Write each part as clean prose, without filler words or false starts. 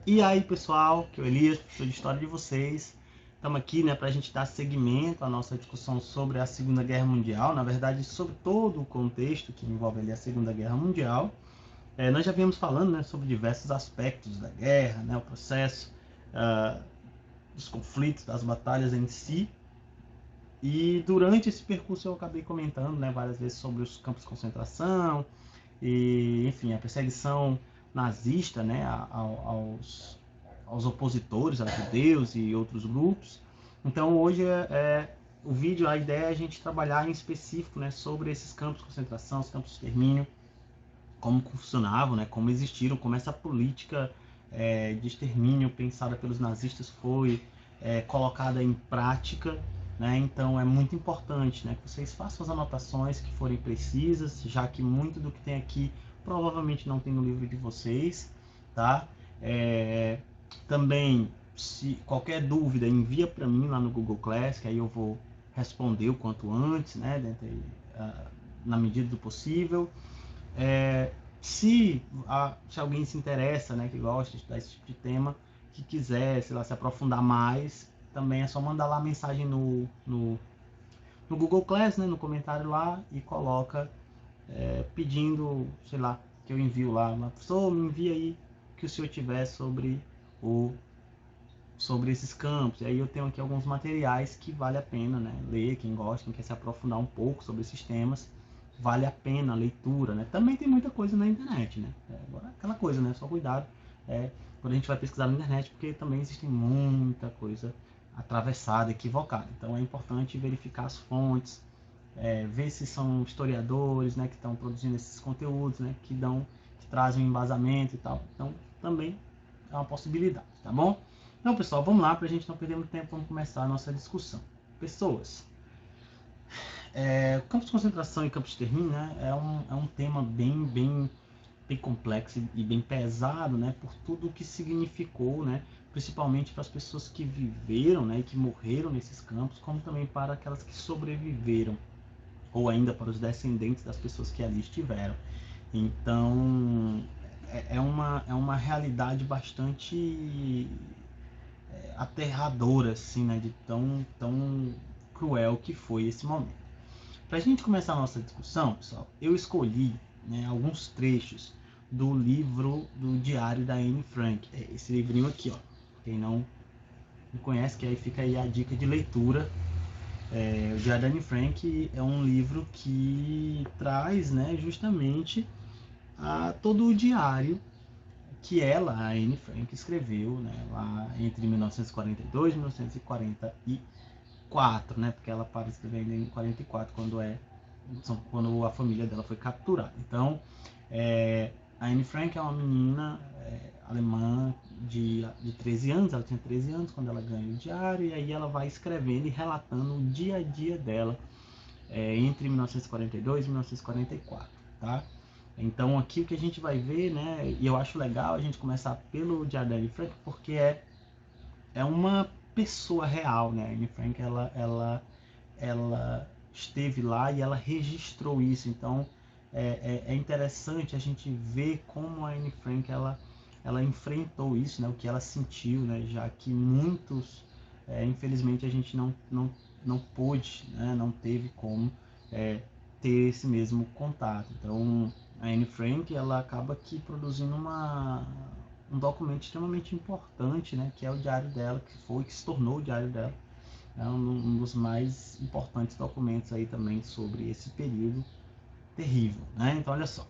E aí, pessoal, que é o Elias, professor de História de vocês. Estamos aqui, né, para a gente dar seguimento à nossa discussão sobre a Segunda Guerra Mundial, na verdade, sobre todo o contexto que envolve ali a Segunda Guerra Mundial. Nós já viemos falando, né, sobre diversos aspectos da guerra, né, o processo, dos conflitos, das batalhas em si. E durante esse percurso eu acabei comentando, né, várias vezes sobre os campos de concentração e, enfim, a perseguição nazista, né, aos opositores, aos judeus e outros grupos. Então hoje o vídeo, a ideia é a gente trabalhar em específico, né, sobre esses campos de concentração, os campos de extermínio, como funcionavam, né, como existiram, como essa política de extermínio pensada pelos nazistas foi colocada em prática, né? Então é muito importante, né, que vocês façam as anotações que forem precisas, já que muito do que tem aqui provavelmente não tem no livro de vocês, tá? Também, se qualquer dúvida, envia para mim lá no Google Class, que aí eu vou responder o quanto antes, né, na medida do possível. Se alguém se interessa, né, que gosta de estudar esse tipo de tema, que quiser, sei lá, se aprofundar mais, também é só mandar lá a mensagem no Google Class, né, no comentário lá, e coloca pedindo, sei lá, que eu envio lá. Uma pessoa me envia aí o que o senhor tiver sobre esses campos. E aí eu tenho aqui alguns materiais que vale a pena, né, ler, quem gosta, quem quer se aprofundar um pouco sobre esses temas, vale a pena a leitura, né? Também tem muita coisa na internet, né? Agora aquela coisa, né? Só cuidado quando a gente vai pesquisar na internet, porque também existe muita coisa atravessada, equivocada. Então é importante verificar as fontes, ver se são historiadores, né, que estão produzindo esses conteúdos, né, que trazem um embasamento e tal. Então também é uma possibilidade, tá bom? Então, pessoal, vamos lá, para a gente não perder muito tempo, vamos começar a nossa discussão. Pessoas, campos de concentração e campos de extermínio, né, é um tema bem complexo e bem pesado, né, por tudo o que significou, né, principalmente para as pessoas que viveram, né, e que morreram nesses campos, como também para aquelas que sobreviveram, ou ainda para os descendentes das pessoas que ali estiveram. Então, é uma realidade bastante aterradora, assim, né, de tão cruel que foi esse momento. Para a gente começar a nossa discussão, pessoal, eu escolhi, né, alguns trechos do livro do Diário da Anne Frank. Esse livrinho aqui, ó. Quem não me conhece, que aí fica aí a dica de leitura. O Diário da Anne Frank é um livro que traz, né, justamente todo o diário que ela, a Anne Frank, escreveu, né, lá entre 1942 e 1944, né, porque ela para de escrever ainda em 44, quando a família dela foi capturada. Então, a Anne Frank é uma menina alemã de 13 anos, ela tinha 13 anos quando ela ganha o diário, e aí ela vai escrevendo e relatando o dia a dia dela entre 1942 e 1944, tá? Então aqui o que a gente vai ver, né, e eu acho legal a gente começar pelo Diário da Anne Frank, porque é uma pessoa real, né? A Anne Frank, ela esteve lá e ela registrou isso. Então é interessante a gente ver como a Anne Frank ela enfrentou isso, né? O que ela sentiu, né? Já que muitos, infelizmente, a gente não pôde, né? Não teve como ter esse mesmo contato. Então a Anne Frank ela acaba aqui produzindo um documento extremamente importante, né? Que é o diário dela, que se tornou o diário dela. É um dos mais importantes documentos aí também sobre esse período terrível, né? Então olha só,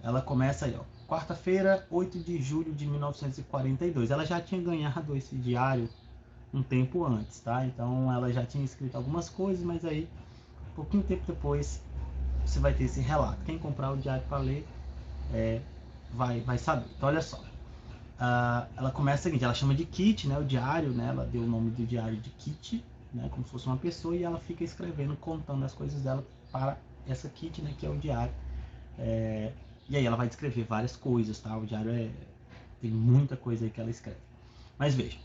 ela começa aí, ó, quarta-feira, 8 de julho de 1942. Ela já tinha ganhado esse diário um tempo antes, tá? Então ela já tinha escrito algumas coisas, mas aí, um pouquinho tempo depois, você vai ter esse relato. Quem comprar o diário para ler vai saber. Então olha só, ela começa o seguinte, ela chama de Kitty, né, o diário, né, ela deu o nome do diário de Kitty, né, como se fosse uma pessoa, e ela fica escrevendo, contando as coisas dela para essa Kitty, né, que é o diário. E aí ela vai descrever várias coisas, tá? O diário tem muita coisa aí que ela escreve. Mas veja,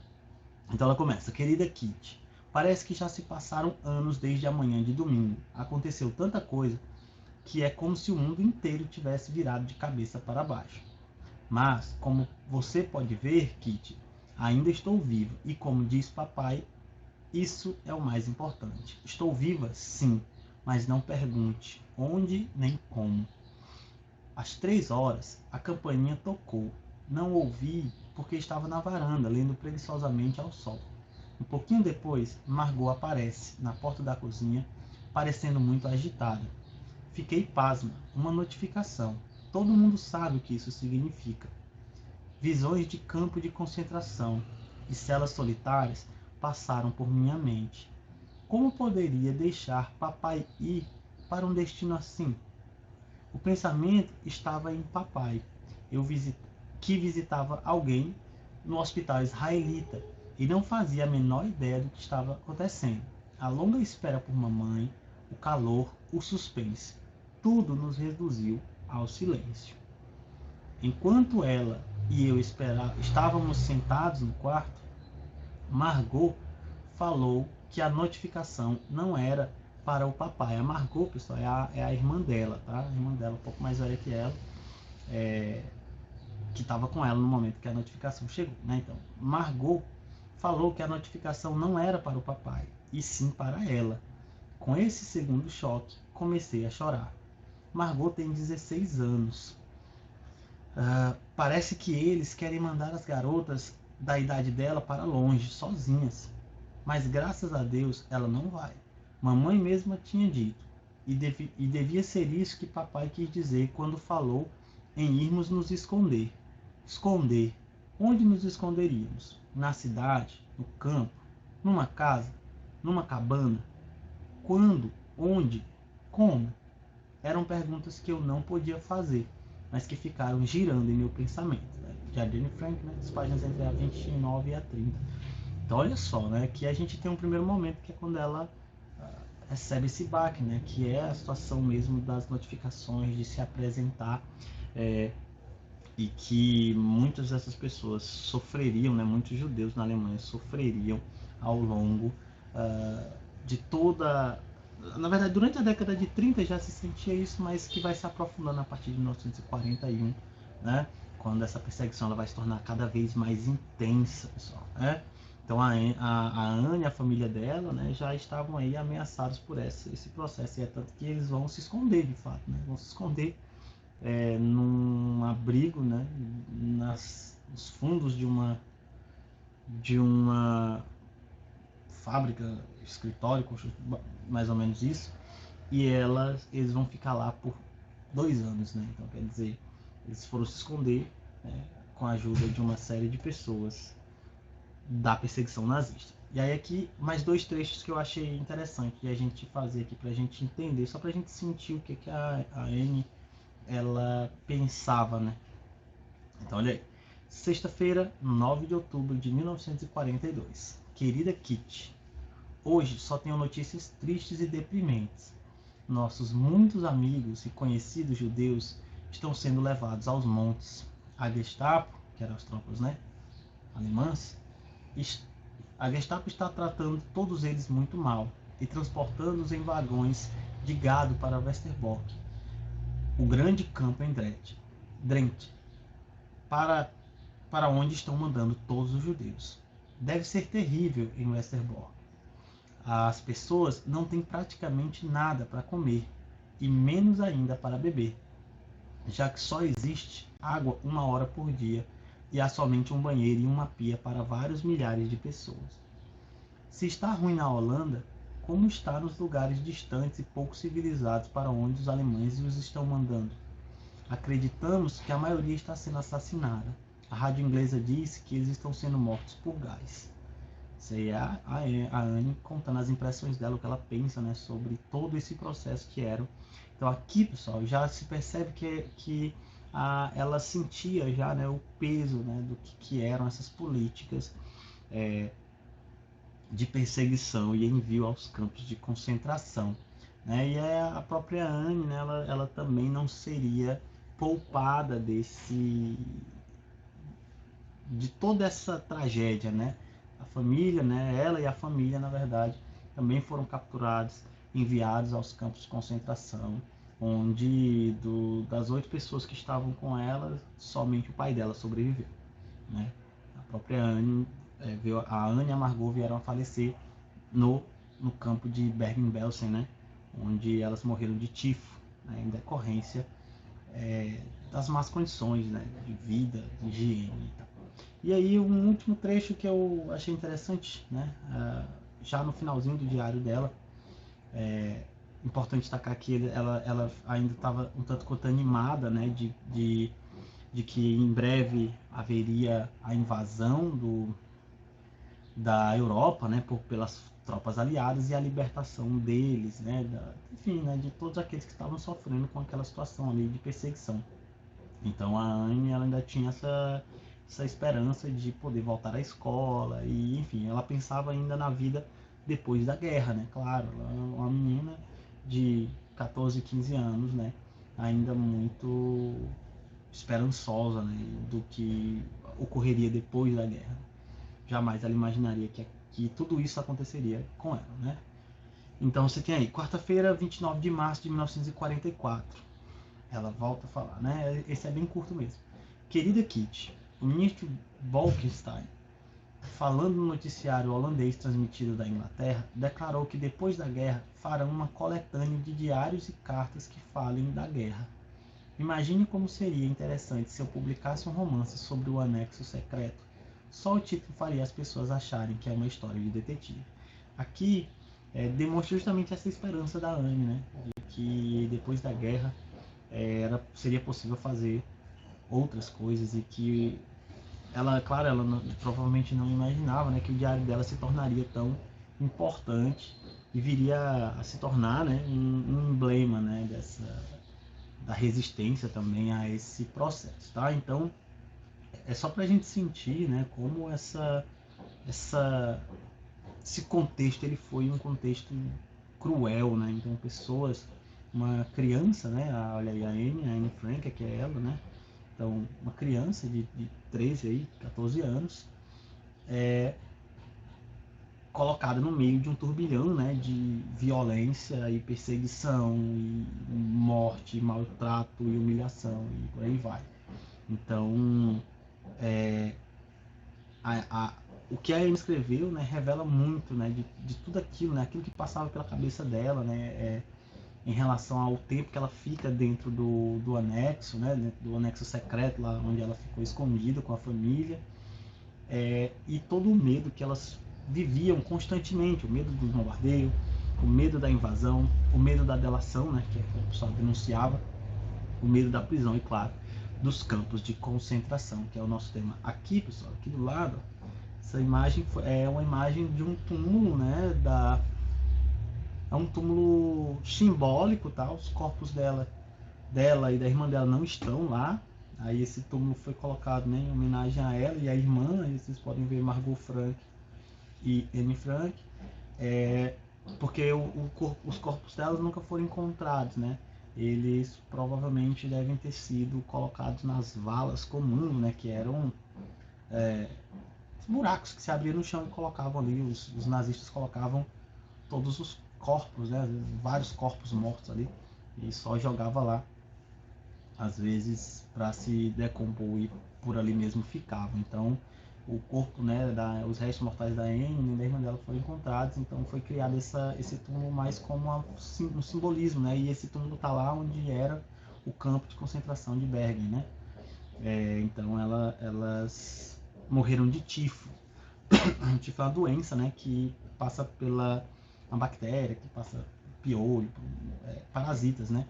então ela começa, querida Kitty, parece que já se passaram anos desde a manhã de domingo. Aconteceu tanta coisa que é como se o mundo inteiro tivesse virado de cabeça para baixo. Mas, como você pode ver, Kitty, ainda estou viva. E como diz papai, isso é o mais importante. Estou viva, sim, mas não pergunte onde nem como. Às 3 horas, a campainha tocou. Não ouvi porque estava na varanda, lendo preguiçosamente ao sol. Um pouquinho depois, Margot aparece na porta da cozinha, parecendo muito agitada. Fiquei pasma. Uma notificação. Todo mundo sabe o que isso significa. Visões de campo de concentração e celas solitárias passaram por minha mente. Como poderia deixar papai ir para um destino assim? O pensamento estava em papai, que visitava alguém no hospital israelita e não fazia a menor ideia do que estava acontecendo. A longa espera por mamãe, o calor, o suspense, tudo nos reduziu ao silêncio. Enquanto ela e eu estávamos sentados no quarto, Margot falou que a notificação não era para o papai. A Margot, pessoal, é a irmã dela, tá? A irmã dela, um pouco mais velha que ela, que estava com ela no momento que a notificação chegou, né? Então, Margot falou que a notificação não era para o papai, e sim para ela. Com esse segundo choque, comecei a chorar. Margot tem 16 anos. Parece que eles querem mandar as garotas da idade dela para longe, sozinhas. Mas graças a Deus ela não vai. Mamãe mesma tinha dito. E devia ser isso que papai quis dizer quando falou em irmos nos esconder. Esconder. Onde nos esconderíamos? Na cidade? No campo? Numa casa? Numa cabana? Quando? Onde? Como? Eram perguntas que eu não podia fazer, mas que ficaram girando em meu pensamento. Né? De Anne Frank, né? As páginas entre a 29 e a 30. Então olha só, né? Que a gente tem um primeiro momento que é quando ela recebe esse baque, né? Que é a situação mesmo das notificações, de se apresentar, e que muitas dessas pessoas sofreriam, né? Muitos judeus na Alemanha sofreriam ao longo de toda... Na verdade, durante a década de 30 já se sentia isso, mas que vai se aprofundando a partir de 1941, né? Quando essa perseguição ela vai se tornar cada vez mais intensa, pessoal, né? Então a Anne e a família dela, né, já estavam aí ameaçados por esse processo, e é tanto que eles vão se esconder, de fato, né? Vão se esconder num abrigo, né, nos fundos de uma fábrica, escritório, mais ou menos isso, e eles vão ficar lá por 2 anos, né? Então quer dizer, eles foram se esconder, né, com a ajuda de uma série de pessoas da perseguição nazista. E aí aqui mais 2 trechos que eu achei interessante de a gente fazer aqui pra gente entender, só pra gente sentir o que a Anne ela pensava, né? Então olha aí. Sexta-feira, 9 de outubro de 1942. Querida Kitty, hoje só tenho notícias tristes e deprimentes. Nossos muitos amigos e conhecidos judeus estão sendo levados aos montes. A Gestapo, que eram as tropas, né, alemãs, a Gestapo está tratando todos eles muito mal e transportando-os em vagões de gado para Westerbork, o grande campo em Drente, para onde estão mandando todos os judeus. Deve ser terrível em Westerbork. As pessoas não têm praticamente nada para comer e menos ainda para beber, já que só existe água 1 hora por dia e há somente um banheiro e uma pia para vários milhares de pessoas. Se está ruim na Holanda, como está nos lugares distantes e pouco civilizados para onde os alemães os estão mandando? Acreditamos que a maioria está sendo assassinada. A rádio inglesa diz que eles estão sendo mortos por gás. Isso aí é a Anne contando as impressões dela, o que ela pensa, né, sobre todo esse processo que era. Então aqui, pessoal, já se percebe que ela sentia já, né, o peso, né, do que eram essas políticas de perseguição e envio aos campos de concentração. Né? E a própria Anne, né, ela também não seria poupada de toda essa tragédia, né? A família, né, ela e a família, na verdade, também foram capturados, enviados aos campos de concentração. onde das 8 pessoas que estavam com ela, somente o pai dela sobreviveu, né? A própria Anne, a Anne e a Margot vieram a falecer no campo de Bergen-Belsen, né? Onde elas morreram de tifo, né? Em decorrência das más condições, né? De vida, de higiene e tal. E aí um último trecho que eu achei interessante, né? Já no finalzinho do diário dela, importante destacar que ela ainda estava um tanto quanto animada, né? De que em breve haveria a invasão da Europa, né? Pelas tropas aliadas e a libertação deles, né? Enfim, né? De todos aqueles que estavam sofrendo com aquela situação ali de perseguição. Então a Anne ela ainda tinha essa esperança de poder voltar à escola e, enfim, ela pensava ainda na vida depois da guerra, né? Claro, ela é uma menina de 14, 15 anos, né? Ainda muito esperançosa, né? Do que ocorreria depois da guerra. Jamais ela imaginaria que tudo isso aconteceria com ela, né? Então você tem aí, quarta-feira, 29 de março de 1944. Ela volta a falar, né? Esse é bem curto mesmo. Querida Kitty, o ministro Bolkestein, falando no noticiário holandês transmitido da Inglaterra, declarou que depois da guerra farão uma coletânea de diários e cartas que falem da guerra. Imagine como seria interessante se eu publicasse um romance sobre o anexo secreto. Só o título faria as pessoas acharem que é uma história de detetive. Aqui demonstra justamente essa esperança da Anne, né? De que depois da guerra seria possível fazer outras coisas e que ela, claro, ela provavelmente não imaginava, né, que o diário dela se tornaria tão importante e viria a se tornar, né, um emblema, né, da resistência também a esse processo, tá? Então é só para a gente sentir, né, como esse contexto ele foi um contexto cruel, né? Então pessoas, uma criança, né? Olha aí a Anne Frank, que é ela, né? Então uma criança de 13 aí, 14 anos, colocada no meio de um turbilhão, né? De violência e perseguição e morte, maltrato e humilhação e por aí vai. Então o que a Amy escreveu, né, revela muito, né, de tudo aquilo, né, aquilo que passava pela cabeça dela, né, em relação ao tempo que ela fica dentro do anexo, né, do anexo secreto, lá onde ela ficou escondida com a família, e todo o medo que elas viviam constantemente, o medo do bombardeio, o medo da invasão, o medo da delação, né, que a pessoa denunciava, o medo da prisão e, claro, dos campos de concentração, que é o nosso tema aqui, pessoal, aqui do lado. Essa imagem é uma imagem de um túmulo, né? É um túmulo simbólico, tá? Os corpos dela e da irmã dela não estão lá. Aí esse túmulo foi colocado, né, em homenagem a ela e a irmã. Aí vocês podem ver Margot Frank e Anne Frank. Porque os corpos delas nunca foram encontrados, né? Eles provavelmente devem ter sido colocados nas valas comuns, né? Que eram buracos que se abriam no chão e colocavam ali, os nazistas colocavam todos os corpos, né, vários corpos mortos ali, e só jogava lá, às vezes, para se decompor e por ali mesmo ficavam. Então, o corpo, né, os restos mortais da Anne e da irmã dela foram encontrados, então foi criado esse túmulo mais como um simbolismo, né, e esse túmulo está lá onde era o campo de concentração de Bergen, né. Então elas morreram de tifo. Tifo é uma doença, né, que passa pela uma bactéria, que passa piolho, parasitas, né?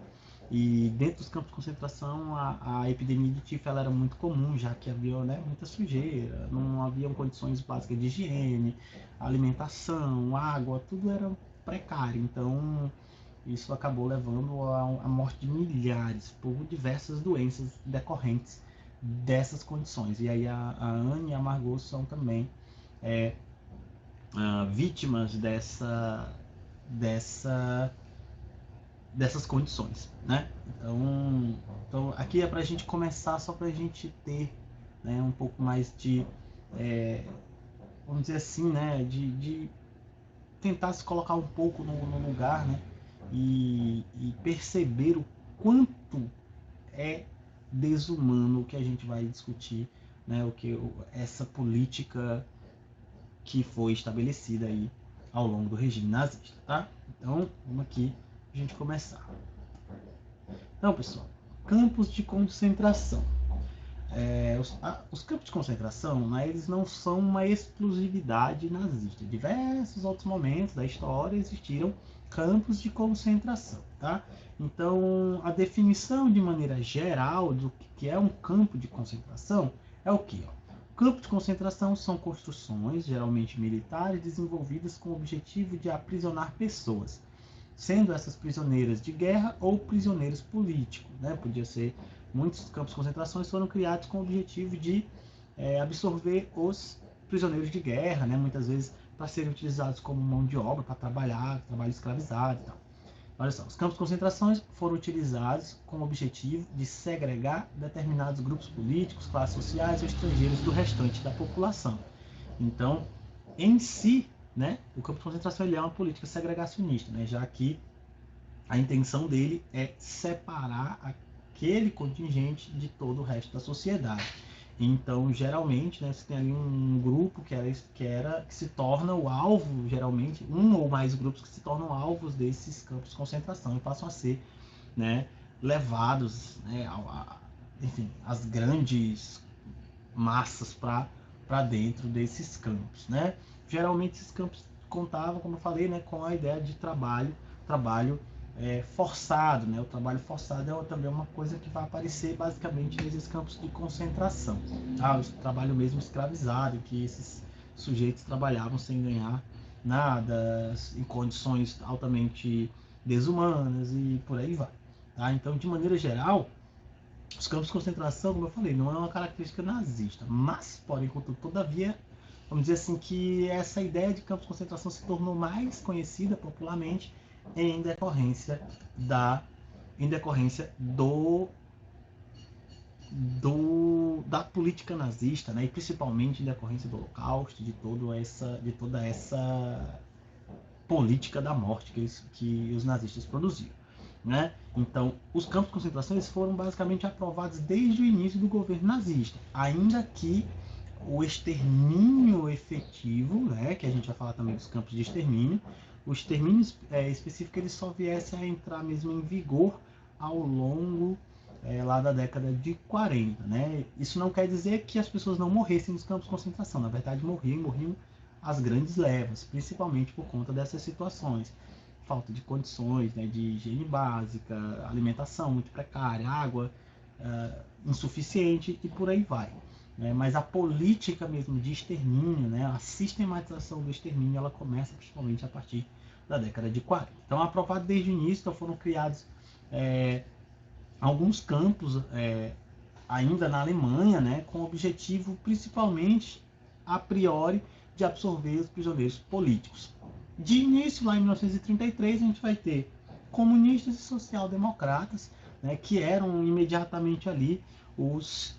E dentro dos campos de concentração, a epidemia de tifo ela era muito comum, já que havia, né, muita sujeira, não haviam condições básicas de higiene, alimentação, água, tudo era precário. Então, isso acabou levando à morte de milhares por diversas doenças decorrentes dessas condições. E aí a Anne e a Margot são também vítimas dessas condições, né? Então aqui é para a gente começar, só para a gente ter, né, um pouco mais de, vamos dizer assim, né, de tentar se colocar um pouco no lugar, né, e perceber quanto é desumano o que a gente vai discutir, né, essa política que foi estabelecida aí ao longo do regime nazista, tá? Então, vamos aqui a gente começar. Então, pessoal, campos de concentração. Os campos de concentração, né, eles não são uma exclusividade nazista. Em diversos outros momentos da história existiram campos de concentração, tá? Então, a definição de maneira geral do que é um campo de concentração é o quê? Campos de concentração são construções, geralmente militares, desenvolvidas com o objetivo de aprisionar pessoas, sendo essas prisioneiras de guerra ou prisioneiros políticos, né? Podia ser, muitos campos de concentração foram criados com o objetivo de absorver os prisioneiros de guerra, né? Muitas vezes para serem utilizados como mão de obra, para trabalhar, trabalho escravizado e tal. Olha só, os campos de concentração foram utilizados com o objetivo de segregar determinados grupos políticos, classes sociais ou estrangeiros do restante da população. Então, em si, né, o campo de concentração ele é uma política segregacionista, né, já que a intenção dele é separar aquele contingente de todo o resto da sociedade. Então, geralmente, né, você tem ali um grupo que se torna o alvo, geralmente, um ou mais grupos que se tornam alvos desses campos de concentração e passam a ser, né, levados, né, enfim, as grandes massas para dentro desses campos, né? Geralmente esses campos contavam, como eu falei, né, com a ideia de trabalho forçado, né? O trabalho forçado é também uma coisa que vai aparecer basicamente nesses campos de concentração, tá? O trabalho mesmo escravizado, que esses sujeitos trabalhavam sem ganhar nada, em condições altamente desumanas e por aí vai, tá? Então, de maneira geral, os campos de concentração, como eu falei, não é uma característica nazista, mas, porém, todavia, vamos dizer assim, que essa ideia de campos de concentração se tornou mais conhecida popularmente em decorrência da política nazista, né? E principalmente em decorrência do Holocausto, de toda essa política da morte que os nazistas produziam, né? Então, os campos de concentração foram basicamente aprovados desde o início do governo nazista, ainda que o extermínio efetivo, né, que a gente vai falar também dos campos de extermínio, o extermínio específico ele só viesse a entrar mesmo em vigor ao longo lá da década de 40. Né? Isso não quer dizer que as pessoas não morressem nos campos de concentração, na verdade morriam as grandes levas, principalmente por conta dessas situações. Falta de condições, né, de higiene básica, alimentação muito precária, água insuficiente e por aí vai. Mas a política mesmo de extermínio, né, a sistematização do extermínio, ela começa principalmente a partir da década de 40. Então, aprovado desde o início, então foram criados alguns campos ainda na Alemanha, né, com o objetivo principalmente, a priori, de absorver os prisioneiros políticos. De início, lá em 1933, a gente vai ter comunistas e social-democratas, né, que eram imediatamente ali os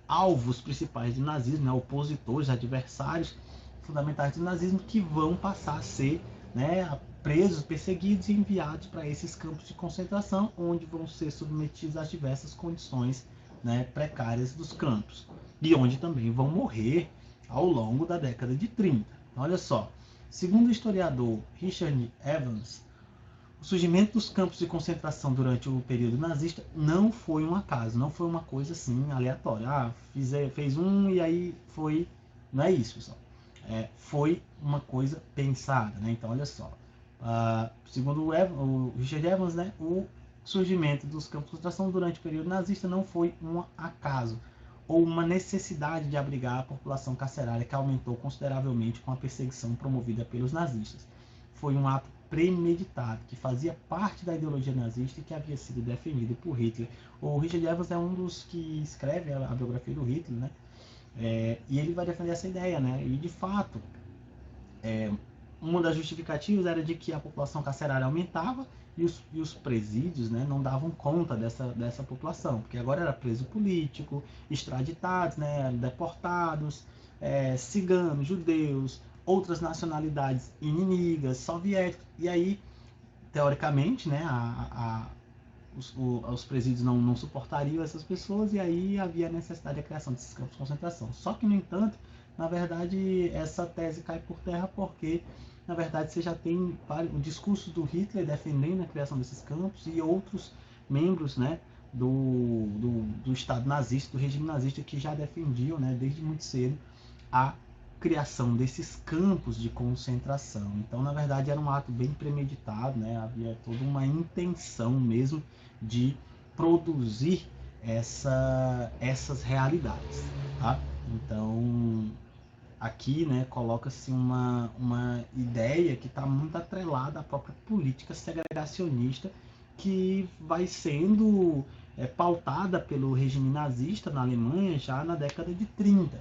alvos principais do nazismo, né, opositores, adversários fundamentais do nazismo, que vão passar a ser, né, presos, perseguidos e enviados para esses campos de concentração, onde vão ser submetidos às diversas condições, né, precárias dos campos, e onde também vão morrer ao longo da década de 30. Então, olha só, segundo o historiador Richard Evans, o surgimento dos campos de concentração durante o período nazista não foi um acaso, não foi uma coisa assim aleatória. Fez um e aí foi. Não é isso, pessoal. Foi uma coisa pensada, né? Então, olha só. Segundo o Richard Evans, né, o surgimento dos campos de concentração durante o período nazista não foi um acaso ou uma necessidade de abrigar a população carcerária que aumentou consideravelmente com a perseguição promovida pelos nazistas. Foi um ato premeditado, que fazia parte da ideologia nazista e que havia sido defendido por Hitler. O Richard Evans é um dos que escreve a biografia do Hitler, né? E ele vai defender essa ideia, né? E de fato, uma das justificativas era de que a população carcerária aumentava e os presídios, né, não davam conta dessa população, porque agora era preso político, extraditados, né, deportados, ciganos, judeus, outras nacionalidades inimigas, soviéticos, e aí teoricamente, né, os presídios não suportariam essas pessoas, e aí havia a necessidade da criação desses campos de concentração. Só que, no entanto, na verdade, essa tese cai por terra porque, na verdade, você já tem o discurso do Hitler defendendo a criação desses campos e outros membros, né, do Estado nazista, do regime nazista, que já defendiam, né, desde muito cedo, a criação desses campos de concentração. Então, na verdade, era um ato bem premeditado, né? Havia toda uma intenção mesmo de produzir essas realidades, tá? Então, aqui, né, coloca-se uma ideia que está muito atrelada à própria política segregacionista que vai sendo pautada pelo regime nazista na Alemanha já na década de 30.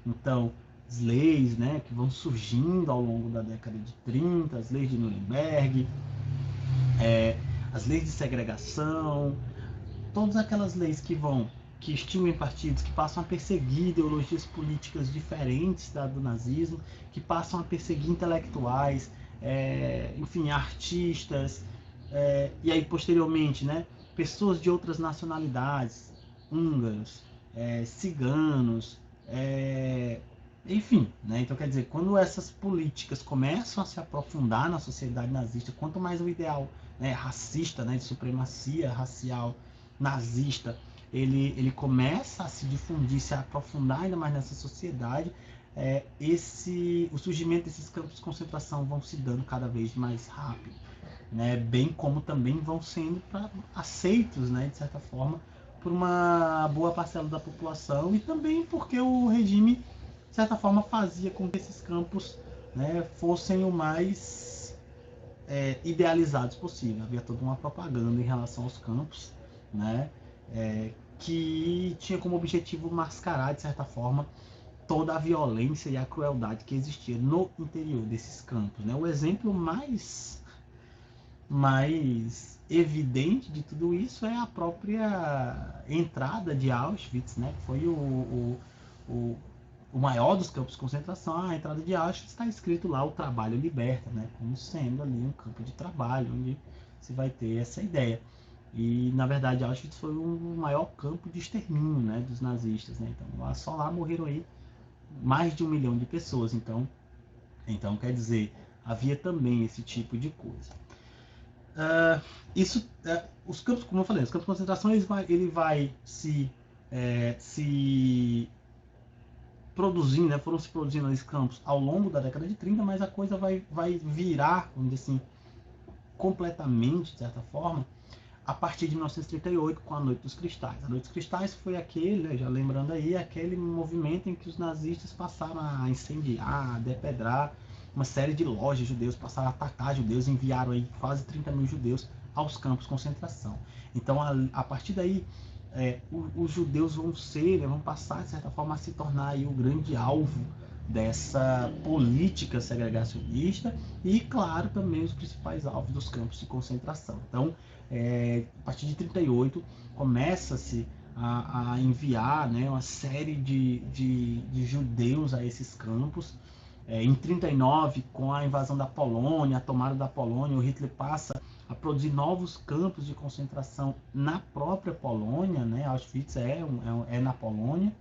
Então, as leis, né, que vão surgindo ao longo da década de 30, as leis de Nuremberg, as leis de segregação, todas aquelas leis que extinguem partidos, que passam a perseguir ideologias políticas diferentes do nazismo, que passam a perseguir intelectuais, enfim, artistas, e aí posteriormente, né, pessoas de outras nacionalidades, húngaros, ciganos, enfim, né? Então quer dizer, quando essas políticas começam a se aprofundar na sociedade nazista, quanto mais o ideal, né, racista, né, de supremacia racial nazista, ele começa a se difundir, se aprofundar ainda mais nessa sociedade, o surgimento desses campos de concentração vão se dando cada vez mais rápido, né? Bem como também vão sendo aceitos, né, de certa forma, por uma boa parcela da população, e também porque o regime, de certa forma, fazia com que esses campos, né, fossem o mais idealizados possível. Havia toda uma propaganda em relação aos campos, né, que tinha como objetivo mascarar, de certa forma, toda a violência e a crueldade que existia no interior desses campos, né? O exemplo mais evidente de tudo isso é a própria entrada de Auschwitz, né? Que foi o maior dos campos de concentração. A entrada de Auschwitz está escrito lá: o trabalho liberta, né? Como sendo ali um campo de trabalho, onde se vai ter essa ideia. E, na verdade, Auschwitz foi o maior campo de extermínio, né, dos nazistas, né? Então, só lá morreram aí mais de 1 milhão de pessoas. Então, quer dizer, havia também esse tipo de coisa. Os campos, como eu falei, os campos de concentração, ele vai se produzindo, né, foram se produzindo esses campos ao longo da década de 30, mas a coisa vai virar, vamos dizer assim, completamente, de certa forma, a partir de 1938, com a Noite dos Cristais. A Noite dos Cristais foi aquele, né, já lembrando aí, aquele movimento em que os nazistas passaram a incendiar, a depedrar uma série de lojas judeus, passaram a atacar judeus, enviaram aí quase 30 mil judeus aos campos de concentração. Então, a partir daí, os judeus vão passar, de certa forma, a se tornar aí o grande alvo dessa política segregacionista e, claro, também os principais alvos dos campos de concentração. Então, a partir de 38, começa-se a enviar, né, uma série de judeus a esses campos. Em 39, com a invasão da Polônia, a tomada da Polônia, o Hitler passa a produzir novos campos de concentração na própria Polônia, né? Auschwitz é na Polônia.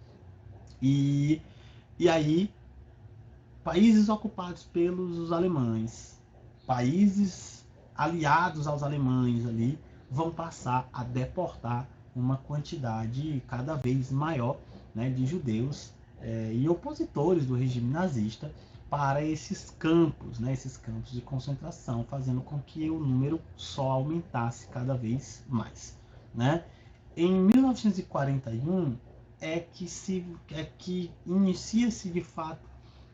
E aí, países ocupados pelos alemães, países aliados aos alemães ali, vão passar a deportar uma quantidade cada vez maior, né, de judeus e opositores do regime nazista para esses campos, né, esses campos de concentração, fazendo com que o número só aumentasse cada vez mais, né? Em 1941 que inicia-se de fato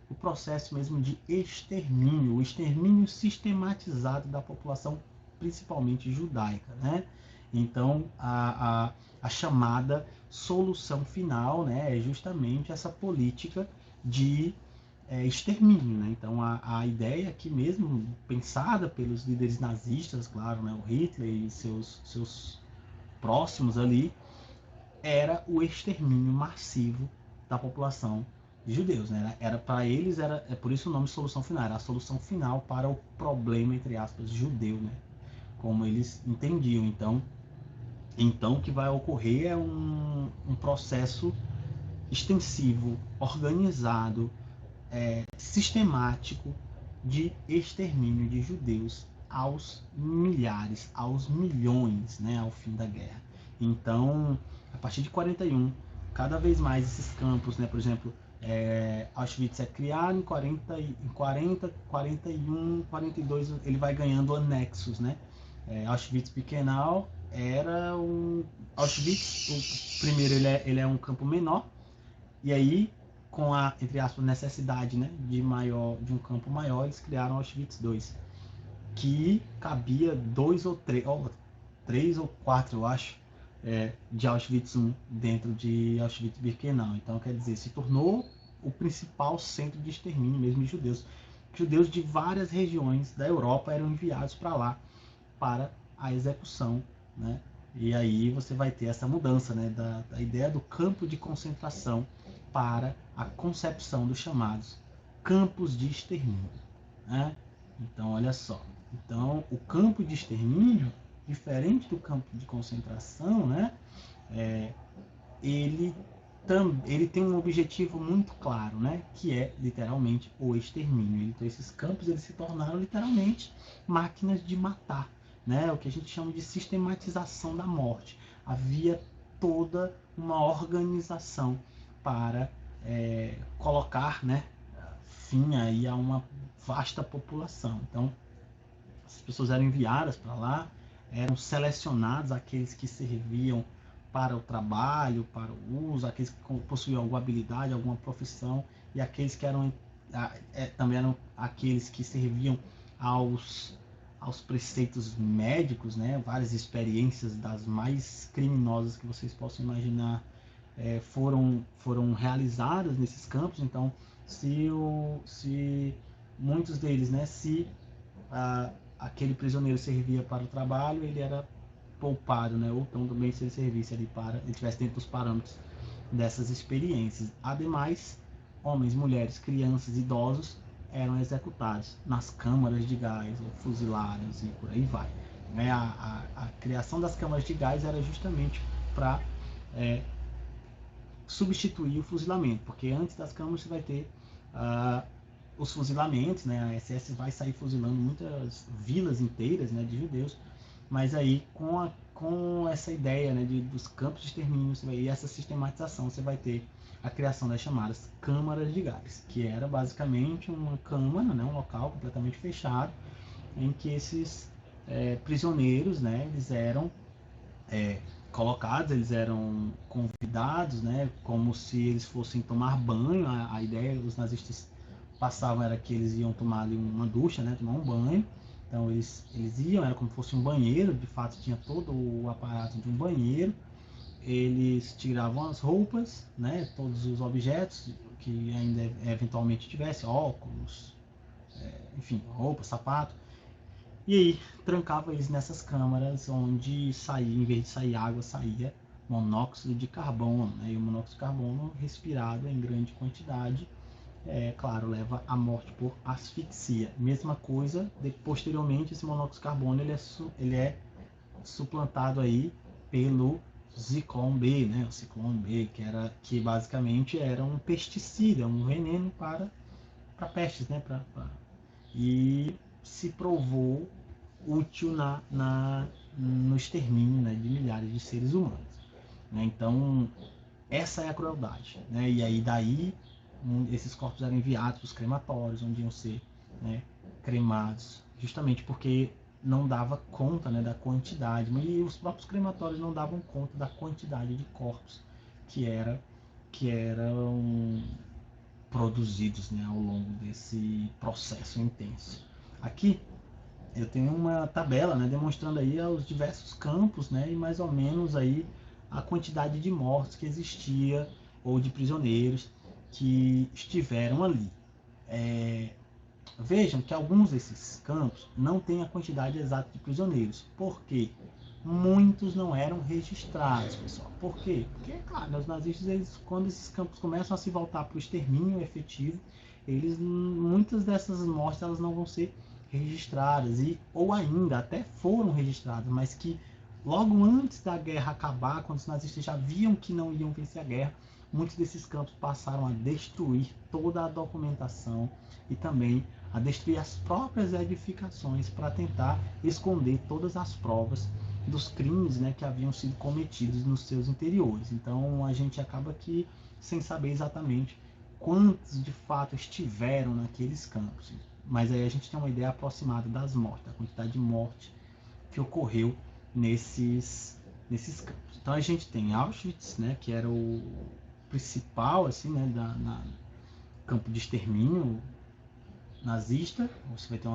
o processo mesmo de extermínio, o extermínio sistematizado da população, principalmente judaica, né? Então, a chamada solução final, né, é justamente essa política de extermínio, né? Então, a ideia aqui mesmo, pensada pelos líderes nazistas, claro, né, o Hitler e seus próximos ali, era o extermínio massivo da população de judeus, né? Era para eles, por isso o nome solução final, era a solução final para o problema, entre aspas, judeu, né? como eles entendiam. Então o que vai ocorrer é um processo extensivo, organizado, sistemático de extermínio de judeus aos milhares, aos milhões, né, ao fim da guerra. Então, a partir de 41, cada vez mais esses campos, né, por exemplo, Auschwitz é criado em 40, 41, 42, ele vai ganhando anexos, né? Auschwitz-Birkenau era um... Auschwitz, o primeiro, ele é um campo menor, e aí, com a, entre aspas, necessidade, né, de um campo maior, eles criaram Auschwitz II, que cabia 3 ou 4, eu acho, de Auschwitz I dentro de Auschwitz-Birkenau. Então, quer dizer, se tornou o principal centro de extermínio mesmo de judeus. Judeus de várias regiões da Europa eram enviados para lá para a execução, né? E aí você vai ter essa mudança, né, da ideia do campo de concentração para a concepção dos chamados campos de extermínio, né? Então, olha só. Então, o campo de extermínio, diferente do campo de concentração, né, ele tem um objetivo muito claro, né, que é literalmente o extermínio. Então, esses campos eles se tornaram literalmente máquinas de matar, né, o que a gente chama de sistematização da morte. Havia toda uma organização para colocar, né, fim aí a uma vasta população. Então, as pessoas eram enviadas para lá, eram selecionados aqueles que serviam para o trabalho, para o uso, aqueles que possuíam alguma habilidade, alguma profissão, e aqueles que também eram aqueles que serviam aos preceitos médicos, né? Várias experiências das mais criminosas que vocês possam imaginar foram realizadas nesses campos. Então, se muitos deles, né, se aquele prisioneiro servia para o trabalho, ele era poupado, né? Ou então também se ele servisse ali ele estivesse dentro dos parâmetros dessas experiências. Ademais, homens, mulheres, crianças, idosos eram executados nas câmaras de gás ou fuzilados e por aí vai. Né? A criação das câmaras de gás era justamente para substituir o fuzilamento, porque antes das câmaras você vai ter os fuzilamentos, né? A SS vai sair fuzilando muitas vilas inteiras, né, de judeus, mas aí com essa ideia, né, dos campos de extermínio e essa sistematização, você vai ter a criação das chamadas câmaras de gás, que era basicamente uma câmara, né, um local completamente fechado, em que esses prisioneiros, né, eles eram colocados, eles eram convidados, né, como se eles fossem tomar banho. A ideia dos nazistas passavam era que eles iam tomar ali uma ducha, né, tomar um banho. Então eles iam, era como se fosse um banheiro, de fato tinha todo o aparato de um banheiro. Eles tiravam as roupas, né, todos os objetos que ainda eventualmente tivesse, óculos, enfim, roupa, sapato. E aí trancava eles nessas câmaras onde saía, em vez de sair água, saía monóxido de carbono, né? E o monóxido de carbono respirado em grande quantidade, claro, leva à morte por asfixia. Mesma coisa, posteriormente esse monóxido de carbono ele é suplantado aí pelo Zyklon B, né? O Zyklon B, que basicamente era um pesticida, um veneno para pestes, né? E se provou útil no extermínio, né, de milhares de seres humanos. Né? Então, essa é a crueldade. Né? E aí daí esses corpos eram enviados para os crematórios, onde iam ser, né, cremados, justamente porque não dava conta, né, da quantidade. E os próprios crematórios não davam conta da quantidade de corpos que eram produzidos, né, ao longo desse processo intenso. Aqui eu tenho uma tabela, né, demonstrando aí os diversos campos, né, e mais ou menos aí a quantidade de mortos que existia ou de prisioneiros que estiveram ali. Vejam que alguns desses campos não têm a quantidade exata de prisioneiros. Por quê? Muitos não eram registrados, pessoal. Por quê? Porque, claro, os nazistas, quando esses campos começam a se voltar para o extermínio efetivo, muitas dessas mortes elas não vão ser registradas, ou ainda até foram registradas, mas que logo antes da guerra acabar, quando os nazistas já viam que não iam vencer a guerra, muitos desses campos passaram a destruir toda a documentação e também a destruir as próprias edificações para tentar esconder todas as provas dos crimes, né, que haviam sido cometidos nos seus interiores. Então a gente acaba aqui sem saber exatamente quantos de fato estiveram naqueles campos. Mas aí a gente tem uma ideia aproximada das mortes, da quantidade de morte que ocorreu nesses campos. Então a gente tem Auschwitz, né, que era o principal assim, né, campo de extermínio nazista. Você vai ter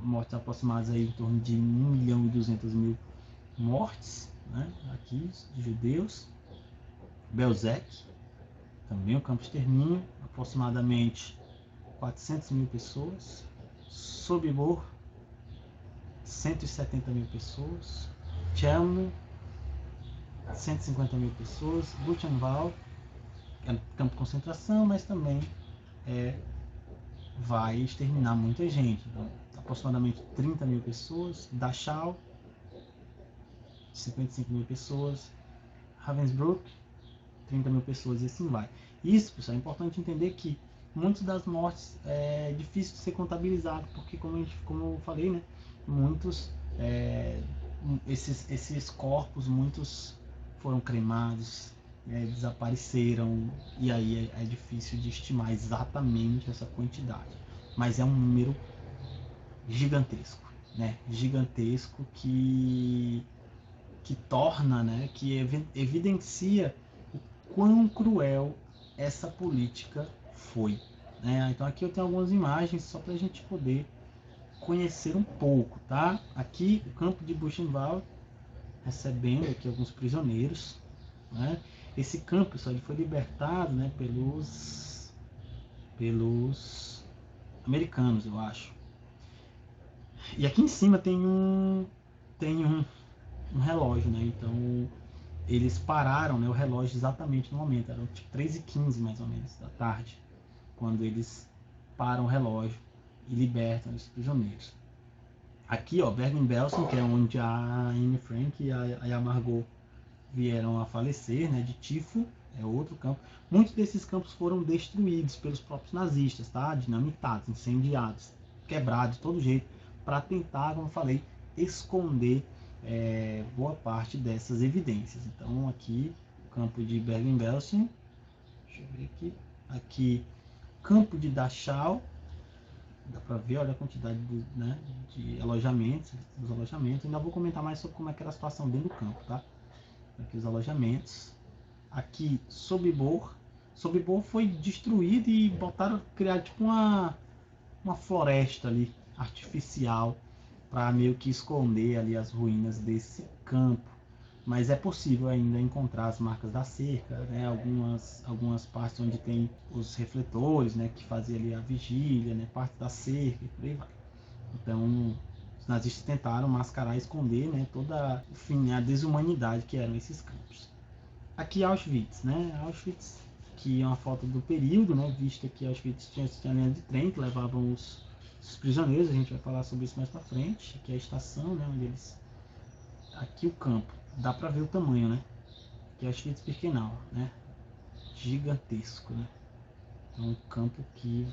mortes aproximadas aí em torno de 1.200.000 mortes, né, aqui de judeus. Belzec, também um campo de extermínio, aproximadamente 400.000 pessoas. Sobibor, 170.000 pessoas. Chelmno, 150.000 pessoas. Buchenwald, é campo de concentração, mas também vai exterminar muita gente. Então, aproximadamente 30.000 pessoas. Dachau, 55.000 pessoas. Ravensbrück, 30.000 pessoas, e assim vai. Isso, pessoal, é importante entender que muitas das mortes é difícil de ser contabilizado, porque como eu falei, né, muitos esses corpos, muitos foram cremados, desapareceram, e aí é difícil de estimar exatamente essa quantidade, mas é um número gigantesco, né, gigantesco que torna, né, que evidencia o quão cruel essa política foi, né? Então aqui eu tenho algumas imagens só para a gente poder conhecer um pouco, tá? Aqui o campo de Buchenwald, recebendo aqui alguns prisioneiros, né? Esse campo, pessoal, ele foi libertado, né, pelos americanos, eu acho. E aqui em cima tem um relógio, né? Então eles pararam, né, o relógio exatamente no momento, eram tipo 3h15 mais ou menos da tarde, quando eles param o relógio e libertam os prisioneiros. Aqui, ó, Bergen-Belsen, que é onde a Anne Frank e a Margot vieram a falecer, né, de tifo, é outro campo. Muitos desses campos foram destruídos pelos próprios nazistas, tá? Dinamitados, incendiados, quebrados de todo jeito, para tentar, como eu falei, esconder boa parte dessas evidências. Então aqui, o campo de Bergen-Belsen, deixa eu ver aqui, campo de Dachau, dá para ver, olha a quantidade de alojamentos, dos alojamentos. Ainda vou comentar mais sobre como é que era a situação dentro do campo, tá? Aqui os alojamentos. Aqui Sobibor foi destruído e criar tipo uma floresta ali artificial para meio que esconder ali as ruínas desse campo. Mas é possível ainda encontrar as marcas da cerca, né? Algumas partes onde tem os refletores, né, que fazia ali a vigília, né, parte da cerca e por aí vai. Então os nazistas tentaram mascarar e esconder, né, toda, enfim, a desumanidade que eram esses campos. Aqui Auschwitz, né? Auschwitz, que é uma foto do período, né? Visto que Auschwitz tinha linha de trem que levavam os prisioneiros, a gente vai falar sobre isso mais pra frente. Aqui é a estação, né? Onde eles... Aqui o campo, dá pra ver o tamanho, né? Aqui é Auschwitz-Birkenau, né? Gigantesco, né? Então, um campo que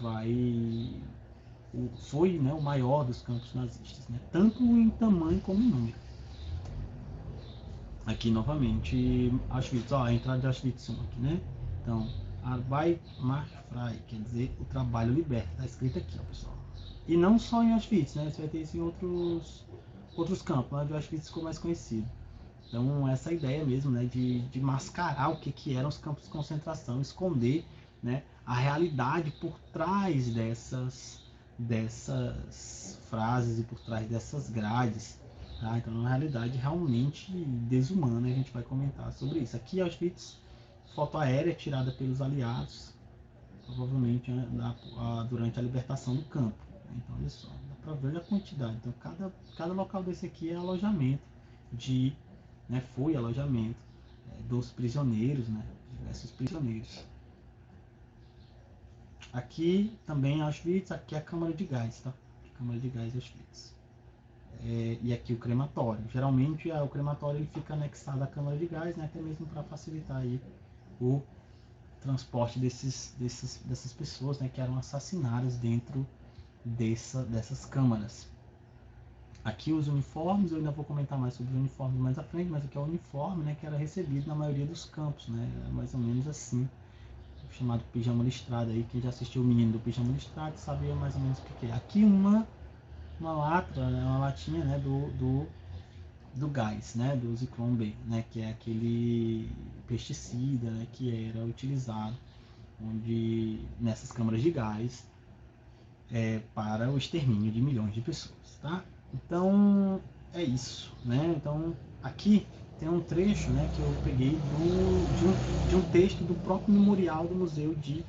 foi, né, o maior dos campos nazistas, né? Tanto em tamanho como em número. Aqui novamente Auschwitz, ó, a entrada de Auschwitz aqui, né? Então, Arbeit macht frei, quer dizer, o trabalho liberta, tá escrito aqui, ó, pessoal. E não só em Auschwitz, né? Você vai ter isso em outros campos, mas o Auschwitz ficou mais conhecido. Então, essa ideia mesmo, né, de mascarar o que eram os campos de concentração, esconder, né, a realidade por trás dessas frases e por trás dessas grades. Tá? Então, é uma realidade realmente desumana, a gente vai comentar sobre isso. Aqui, Auschwitz, foto aérea tirada pelos aliados, provavelmente, né, durante a libertação do campo. Então, olha só, dá para ver a quantidade. Então, cada local desse aqui é alojamento né, foi alojamento dos prisioneiros, né, diversos prisioneiros. Aqui também Auschwitz, aqui é a câmara de gás, tá? Câmara de Gás de Auschwitz. E aqui o crematório. Geralmente o crematório ele fica anexado à Câmara de Gás, né, até mesmo para facilitar aí o transporte dessas pessoas, né, que eram assassinadas dentro dessas câmaras. Aqui os uniformes, eu ainda vou comentar mais sobre os uniformes mais à frente, mas aqui é o uniforme, né, que era recebido na maioria dos campos, né, mais ou menos assim, chamado pijama listrado aí. Quem já assistiu o Menino do Pijama Listrado sabia mais ou menos o que é. Aqui uma latra, né, uma latinha, né, do gás, né, do Zyklon B, né, que é aquele pesticida, né, que era utilizado nessas câmaras de gás para o extermínio de milhões de pessoas, tá? Então é isso, né? Então aqui tem um trecho, né, que eu peguei de um texto do próprio memorial do Museu de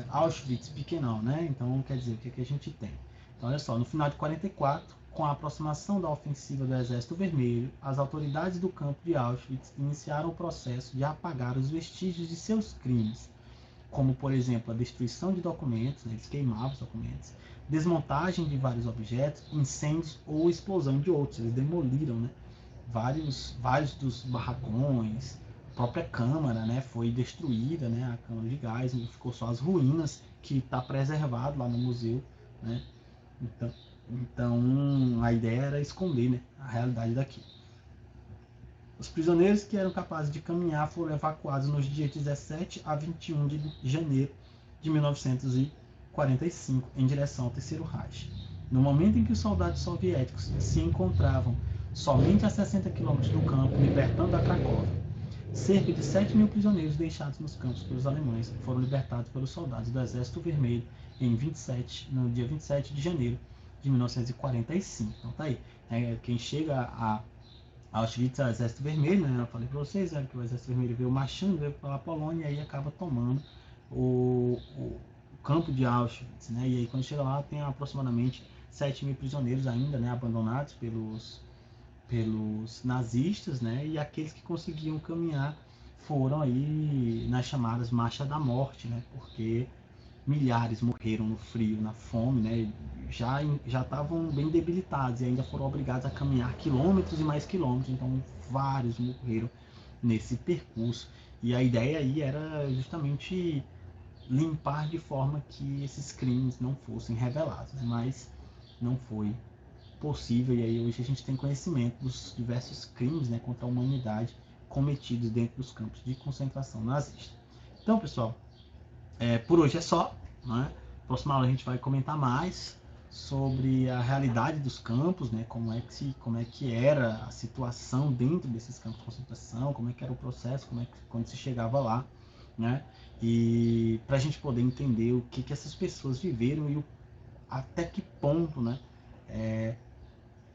Auschwitz-Birkenau, né? Então quer dizer, o que a gente tem? Então olha só, no final de 44, com a aproximação da ofensiva do Exército Vermelho, as autoridades do campo de Auschwitz iniciaram o processo de apagar os vestígios de seus crimes, como por exemplo a destruição de documentos, né, eles queimavam os documentos, desmontagem de vários objetos, incêndios ou explosão de outros. Eles demoliram, né, vários dos barracões, a própria câmara, né, foi destruída, né, a câmara de gás, ficou só as ruínas, que está preservado lá no museu, né. Então a ideia era esconder, né, a realidade daquilo. Os prisioneiros que eram capazes de caminhar foram evacuados nos dias 17 a 21 de janeiro de 1945 em direção ao Terceiro Reich. No momento em que os soldados soviéticos se encontravam somente a 60 km do campo, libertando a Cracóvia, cerca de 7.000 prisioneiros deixados nos campos pelos alemães foram libertados pelos soldados do Exército Vermelho no dia 27 de janeiro de 1945. Então tá aí. Quem chega a Auschwitz é o Exército Vermelho, né? Eu falei para vocês, que o Exército Vermelho veio marchando, veio pela Polônia e aí acaba tomando o campo de Auschwitz, né? E aí quando chega lá tem aproximadamente 7.000 prisioneiros ainda, né, abandonados pelos nazistas, né? E aqueles que conseguiam caminhar foram aí nas chamadas Marcha da Morte, né? Porque milhares morreram no frio, na fome, né? Já estavam bem debilitados e ainda foram obrigados a caminhar quilômetros e mais quilômetros, então vários morreram nesse percurso. E a ideia aí era justamente limpar de forma que esses crimes não fossem revelados, mas não foi possível, e aí hoje a gente tem conhecimento dos diversos crimes, né, contra a humanidade cometidos dentro dos campos de concentração nazista. Então, pessoal, por hoje é só, né? Próxima aula a gente vai comentar mais sobre a realidade dos campos, né? Como é que era a situação dentro desses campos de concentração, como é que era o processo, quando se chegava lá, né? E para a gente poder entender o que essas pessoas viveram e até que ponto, né,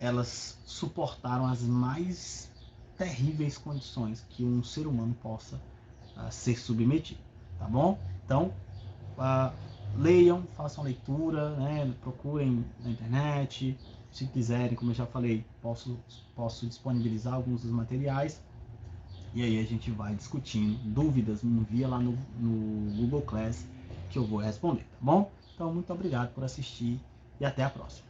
elas suportaram as mais terríveis condições que um ser humano possa ser submetido, tá bom? Então, leiam, façam leitura, né? Procurem na internet, se quiserem, como eu já falei, posso disponibilizar alguns dos materiais, e aí a gente vai discutindo. Dúvidas, me envia lá no Google Class que eu vou responder, tá bom? Então, muito obrigado por assistir e até a próxima.